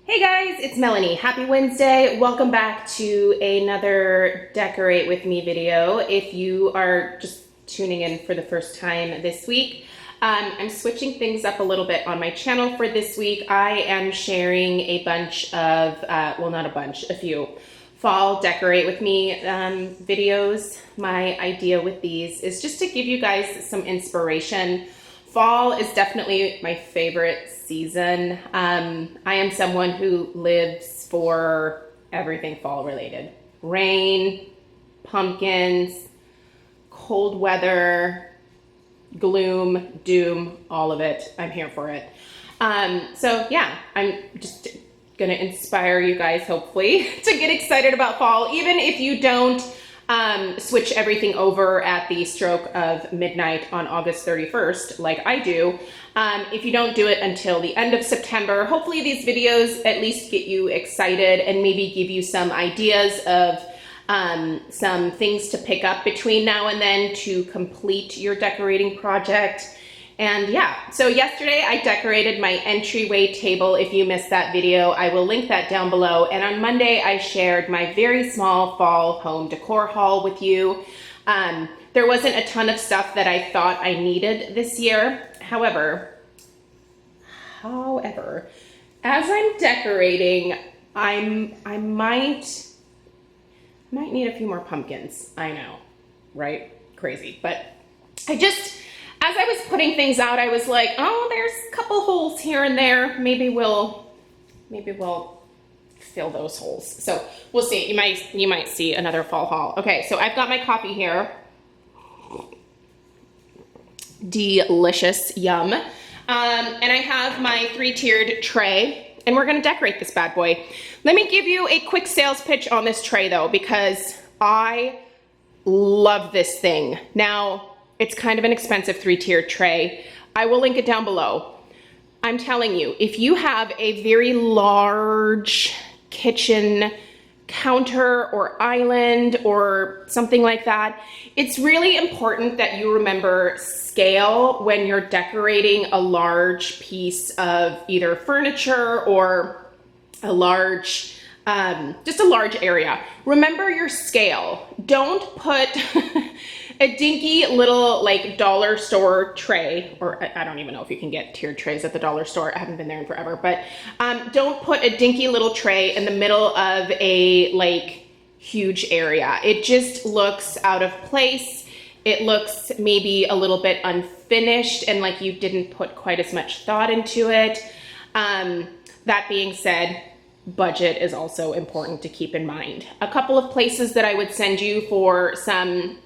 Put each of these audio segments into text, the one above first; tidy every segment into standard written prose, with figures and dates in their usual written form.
Hey guys, it's Melanie. Happy Wednesday. Welcome back to another Decorate With Me video. If you are just tuning in for the first time this week, I'm switching things up a little bit on my channel for this week. I am sharing a bunch of, well not a bunch, a few fall Decorate With Me videos. My idea with these is just to give you guys some inspiration. Fall is definitely my favorite season. I am someone who lives for everything fall related. Rain, pumpkins, cold weather, gloom, doom, all of it. I'm here for it. So yeah, I'm just gonna inspire you guys hopefully to get excited about fall, even if you don't switch everything over at the stroke of midnight on August 31st, like I do. If you don't do it until the end of September, hopefully these videos at least get you excited and maybe give you some ideas of some things to pick up between now and then to complete your decorating project. And yeah, so yesterday I decorated my entryway table. If you missed that video, I will link that down below. And on Monday, I shared my very small fall home decor haul with you. There wasn't a ton of stuff that I thought I needed this year. However, as I'm decorating, I might need a few more pumpkins. I know, right? Crazy, but as I was putting things out, I was like, oh, there's a couple holes here and there. Maybe we'll fill those holes. So we'll see. You might see another fall haul. Okay, so I've got my coffee here. Delicious, yum. And I have my 3-tiered tray, and we're gonna decorate this bad boy. Let me give you a quick sales pitch on this tray though, because I love this thing. Now, it's kind of an expensive 3-tiered tray. I will link it down below. I'm telling you, if you have a very large kitchen counter or island or something like that, it's really important that you remember scale when you're decorating a large piece of either furniture or a large, just a large area. Remember your scale. Don't put a dinky little like dollar store tray, or I don't even know if you can get tiered trays at the dollar store. I haven't been there in forever, but don't put a dinky little tray in the middle of a like huge area. It just looks out of place. It looks maybe a little bit unfinished and like you didn't put quite as much thought into it. That being said, budget is also important to keep in mind. A couple of places that I would send you for some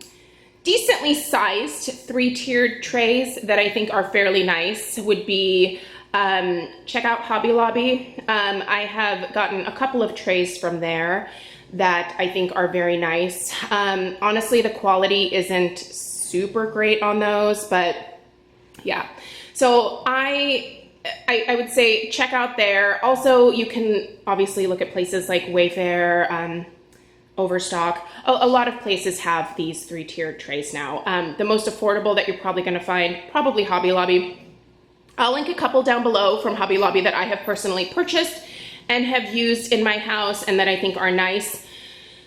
decently sized 3-tiered trays that I think are fairly nice would be, check out Hobby Lobby. I have gotten a couple of trays from there that I think are very nice. Honestly, the quality isn't super great on those, but yeah. So I would say check out there. Also, you can obviously look at places like Wayfair, Overstock. A lot of places have these 3-tiered trays now. The most affordable that you're probably gonna find, probably Hobby Lobby. I'll link a couple down below from Hobby Lobby that I have personally purchased and have used in my house and that I think are nice.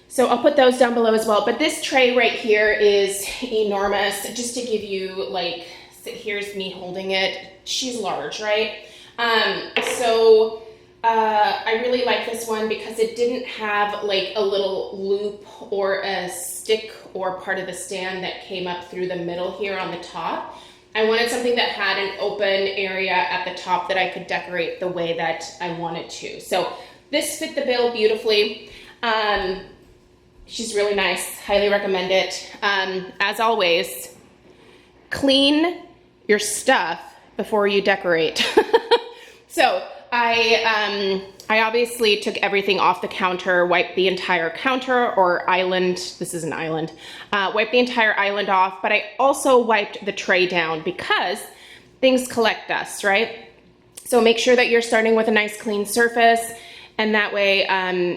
So I'll put those down below as well. But this tray right here is enormous. Just to give you like, here's me holding it. She's large, right? I really like this one because it didn't have like a little loop or a stick or part of the stand that came up through the middle here on the top. I wanted something that had an open area at the top that I could decorate the way that I wanted to. So this fit the bill beautifully. She's really nice, highly recommend it. As always, clean your stuff before you decorate. So I obviously took everything off the counter, wiped the entire counter or island, this is an island, wiped the entire island off, but I also wiped the tray down because things collect dust, right? So make sure that you're starting with a nice clean surface, and that way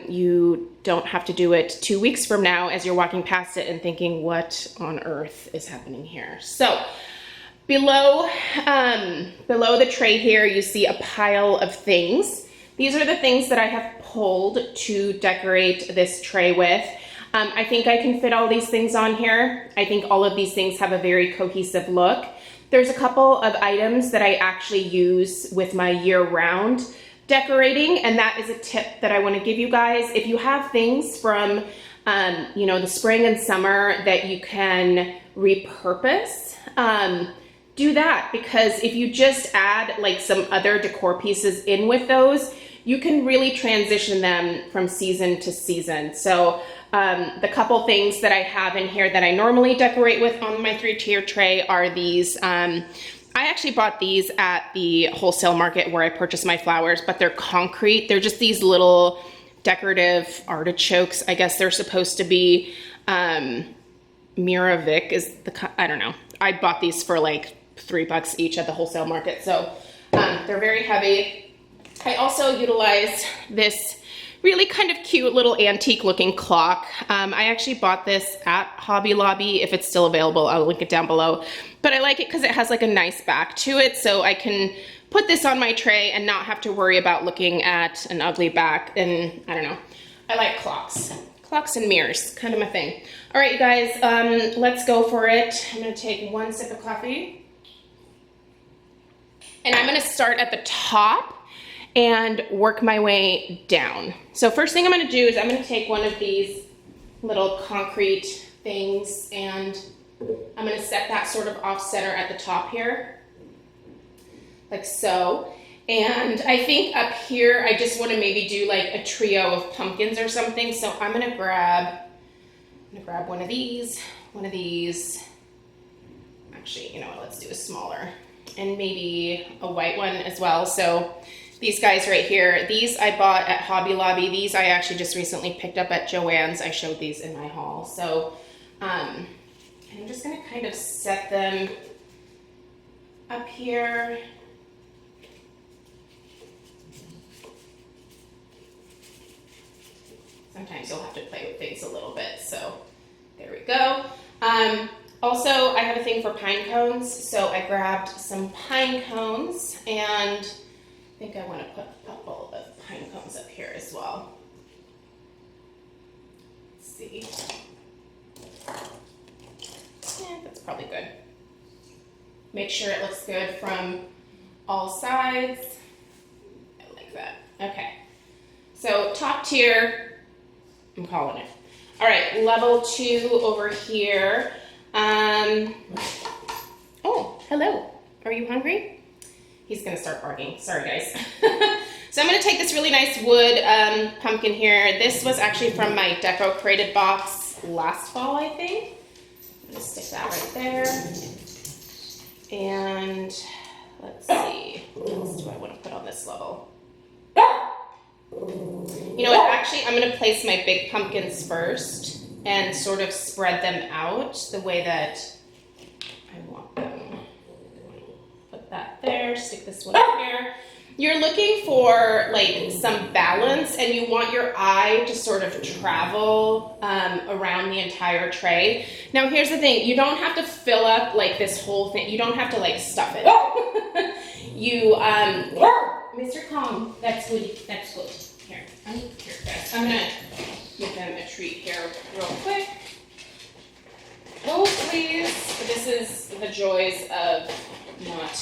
you don't have to do it 2 weeks from now as you're walking past it and thinking, what on earth is happening here? So below the tray here, you see a pile of things These are the things that I have pulled to decorate this tray with. I think I can fit all these things on here. I think all of these things have a very cohesive look. There's a couple of items that I actually use with my year-round decorating, and that is a tip that I want to give you guys. If you have things from you know, the spring and summer that you can repurpose, do that, because if you just add like some other decor pieces in with those, you can really transition them from season to season. So the couple things that I have in here that I normally decorate with on my 3-tier tray are these. I actually bought these at the wholesale market where I purchased my flowers, but they're concrete. They're just these little decorative artichokes. I guess they're supposed to be. Miravic is the, I don't know. I bought these for like $3 each at the wholesale market. So they're very heavy. I also utilize this really kind of cute little antique looking clock. I actually bought this at Hobby Lobby. If it's still available, I'll link it down below. But I like it because it has like a nice back to it, so I can put this on my tray and not have to worry about looking at an ugly back. And I don't know, I like clocks. Clocks and mirrors, kind of my thing. All right, you guys, let's go for it. I'm gonna take one sip of coffee. And I'm gonna start at the top and work my way down. So first thing I'm gonna do is I'm gonna take one of these little concrete things and I'm gonna set that sort of off center at the top here, like so. And I think up here, I just wanna maybe do like a trio of pumpkins or something. So I'm gonna grab one of these. Actually, you know what, let's do a smaller and maybe a white one as well. So these guys right here, these I bought at Hobby Lobby. These I actually just recently picked up at Joann's. I showed these in my haul. So I'm just gonna kind of set them up here. Sometimes you'll have to play with things a little bit. So there we go. Also, I have a thing for pine cones. So I grabbed some pine cones and I think I want to put a couple of pine cones up here as well. Let's see. Yeah, that's probably good. Make sure it looks good from all sides. I like that. Okay. So top tier, I'm calling it. All right, level 2 over here. Oh, hello. Are you hungry? He's gonna start barking. Sorry, guys. So I'm gonna take this really nice wood pumpkin here. This was actually from my Deco Created box last fall, I think. I'm gonna stick that right there. And let's see, what else do I want to put on this level? You know what, actually I'm gonna place my big pumpkins first and sort of spread them out the way that I want them. Put that there, stick this one up here. You're looking for like some balance and you want your eye to sort of travel around the entire tray. Now here's the thing, you don't have to fill up like this whole thing. You don't have to like stuff it. You, Mr. Kong, that's good, that's good. Here, guys. I'm gonna give them a treat here real quick. Oh, please. This is the joys of not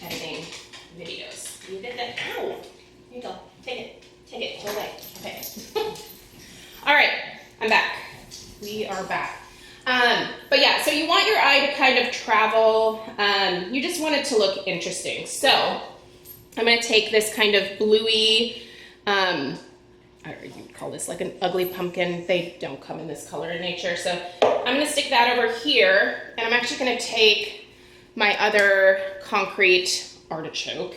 editing videos. You did that. Ow. Here you go. Take it. Go away. Okay. All right. I'm back. We are back. But yeah, so you want your eye to kind of travel. You just want it to look interesting. So I'm going to take this kind of bluey, I don't know, you'd call this like an ugly pumpkin. They don't come in this color in nature. So I'm going to stick that over here. And I'm actually going to take my other concrete artichoke.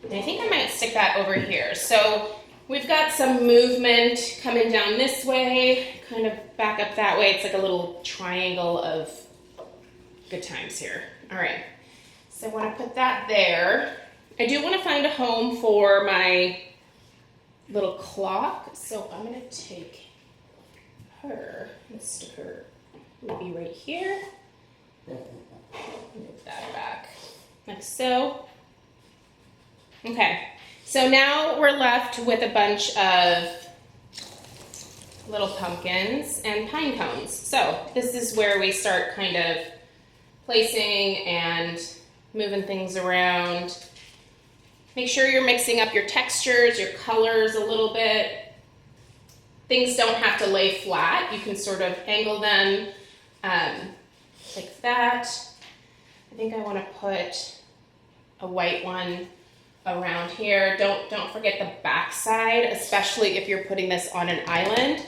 And I think I might stick that over here. So we've got some movement coming down this way, kind of back up that way. It's like a little triangle of good times here. All right, so I want to put that there. I do want to find a home for my little clock. So I'm going to take her and stick her maybe right here. Move that back like so. Okay, So now we're left with a bunch of little pumpkins and pine cones. So this is where we start kind of placing and moving things around. Make sure you're mixing up your textures, your colors a little bit. Things don't have to lay flat. You can sort of angle them like that. I think I want to put a white one around here. Don't forget the back side, especially if you're putting this on an island.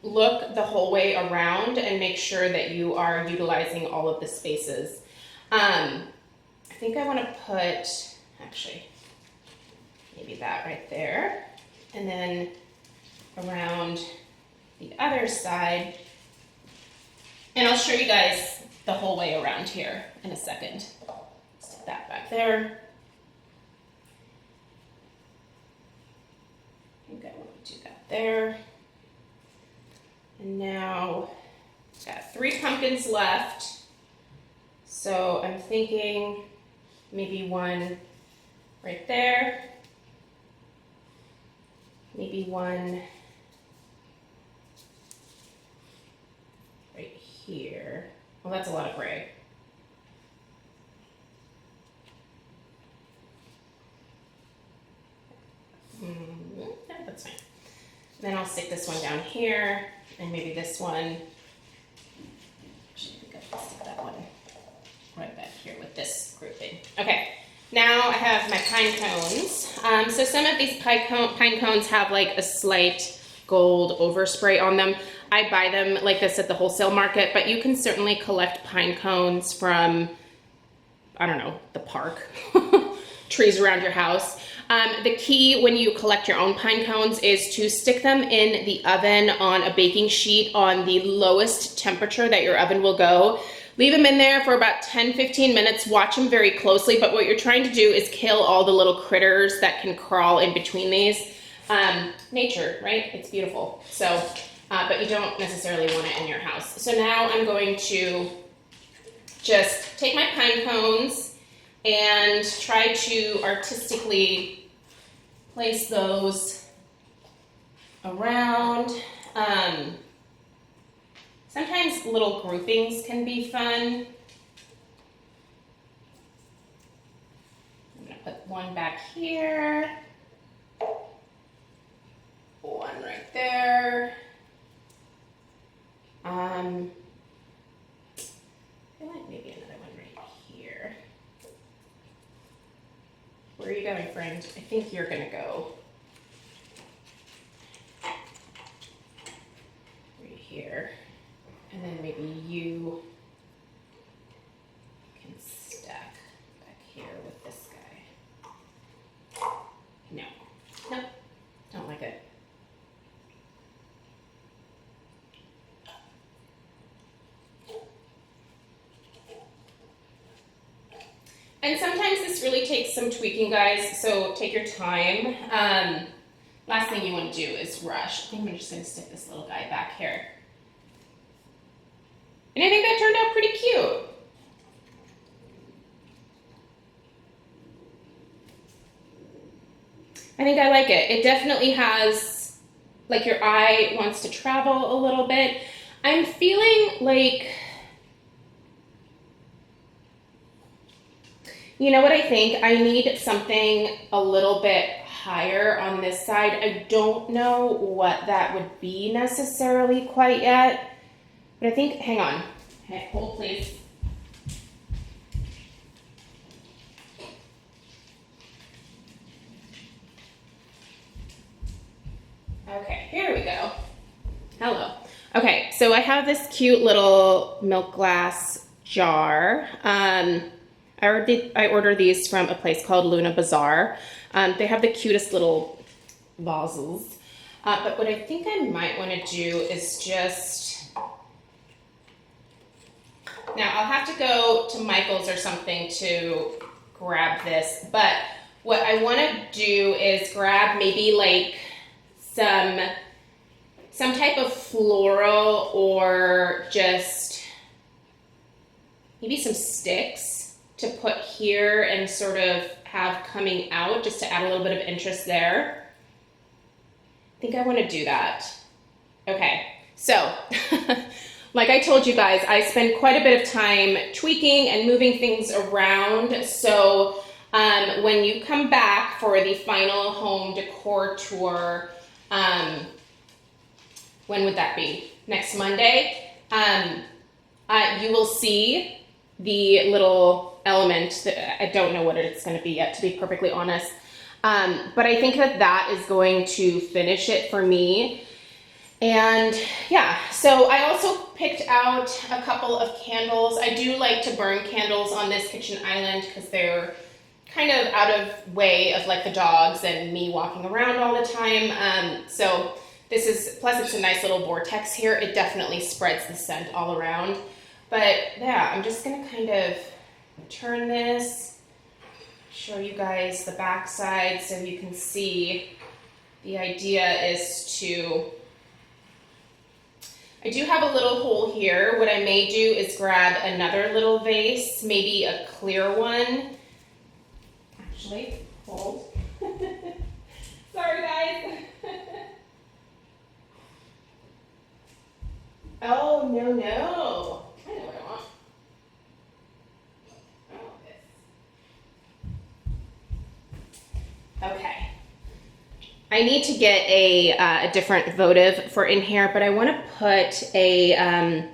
Look the whole way around and make sure that you are utilizing all of the spaces. I think I want to put, actually, maybe that right there. And then around the other side. And I'll show you guys the whole way around here in a second. Stick that back there. I think I want to do that there. And now I've got 3 pumpkins left. So I'm thinking maybe one right there. Maybe one right here. Well, that's a lot of gray. That's fine. Then I'll stick this one down here, and maybe this one. Actually, I think I'll stick that one right back here with this grouping. Okay, now I have my pine cones. So some of these pine cones have like a slight gold overspray on them. I buy them like this at the wholesale market, but you can certainly collect pine cones from, I don't know, the park, trees around your house. The key when you collect your own pine cones is to stick them in the oven on a baking sheet on the lowest temperature that your oven will go. Leave them in there for about 10-15 minutes. Watch them very closely, but what you're trying to do is kill all the little critters that can crawl in between these. Nature, right? It's beautiful. So, but you don't necessarily want it in your house. So now I'm going to just take my pine cones and try to artistically place those around. Sometimes little groupings can be fun. I'm gonna put one back here, one right there. I feel like maybe another one right here. Where are you going, friend? I think you're gonna go right here. And then maybe you can stack back here with this guy. No, nope, don't like it. And sometimes this really takes some tweaking, guys, so take your time. Last thing you want to do is rush. I think I'm just going to stick this little guy back here. And I think that turned out pretty cute. I think I like it. It definitely has, like, your eye wants to travel a little bit. I'm feeling like, you know what I think? I need something a little bit higher on this side. I don't know what that would be necessarily quite yet. But I think, hang on. Okay, hold please. Okay, here we go. Hello. Okay, so I have this cute little milk glass jar. I ordered these from a place called Luna Bazaar. They have the cutest little vases. But what I think I might want to do is just... Now, I'll have to go to Michael's or something to grab this, but what I want to do is grab maybe like some type of floral or just maybe some sticks to put here and sort of have coming out just to add a little bit of interest there. I think I want to do that. Okay, so like I told you guys, I spend quite a bit of time tweaking and moving things around. So when you come back for the final home decor tour, when would that be? Next Monday? You will see the little element that I don't know what it's going to be yet, to be perfectly honest. But I think that that is going to finish it for me. And yeah, so I also picked out a couple of candles. I do like to burn candles on this kitchen island because they're kind of out of way of like the dogs and me walking around all the time. So this is, plus it's a nice little vortex here. It definitely spreads the scent all around. But yeah, I'm just gonna kind of turn this, show you guys the back side so you can see. The idea is to, I do have a little hole here. What I may do is grab another little vase, maybe a clear one. Actually, hold. Sorry guys. Oh, no, no. I know what I want. I want this. Okay. I need to get a different votive for in here, but I want to put a, I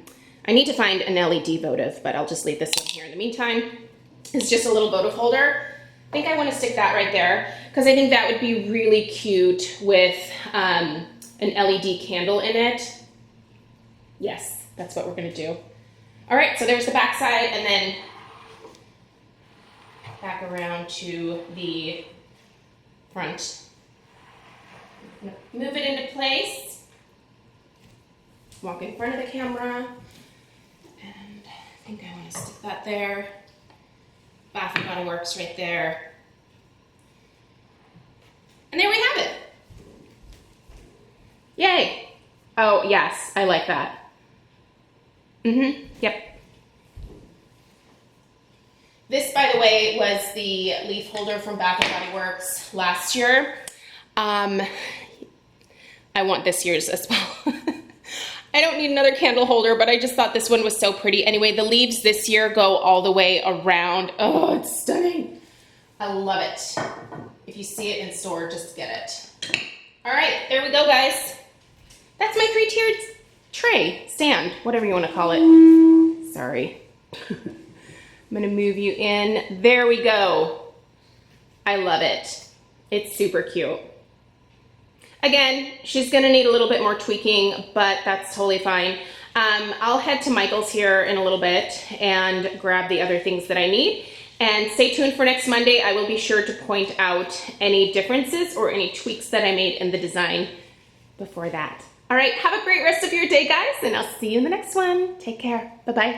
need to find an LED votive, but I'll just leave this one here in the meantime. It's just a little votive holder. I think I want to stick that right there because I think that would be really cute with an LED candle in it. Yes, that's what we're going to do. All right, so there's the back side, and then back around to the front. Move it into place. Walk in front of the camera. And I think I want to stick that there. Bath and Body Works right there. And there we have it. Yay. Oh, yes, I like that. Yep. This, by the way, was the leaf holder from Bath and Body Works last year. I want this year's as well. I don't need another candle holder, but I just thought this one was so pretty. Anyway, the leaves this year go all the way around. Oh, it's stunning. I love it. If you see it in store, just get it. All right, there we go, guys. That's my 3-tiered tray, stand, whatever you want to call it. Sorry. I'm gonna move you in. There we go. I love it. It's super cute. Again, she's gonna need a little bit more tweaking, but that's totally fine. I'll head to Michael's here in a little bit and grab the other things that I need. And stay tuned for next Monday. I will be sure to point out any differences or any tweaks that I made in the design before that. All right, have a great rest of your day, guys, and I'll see you in the next one. Take care. Bye-bye.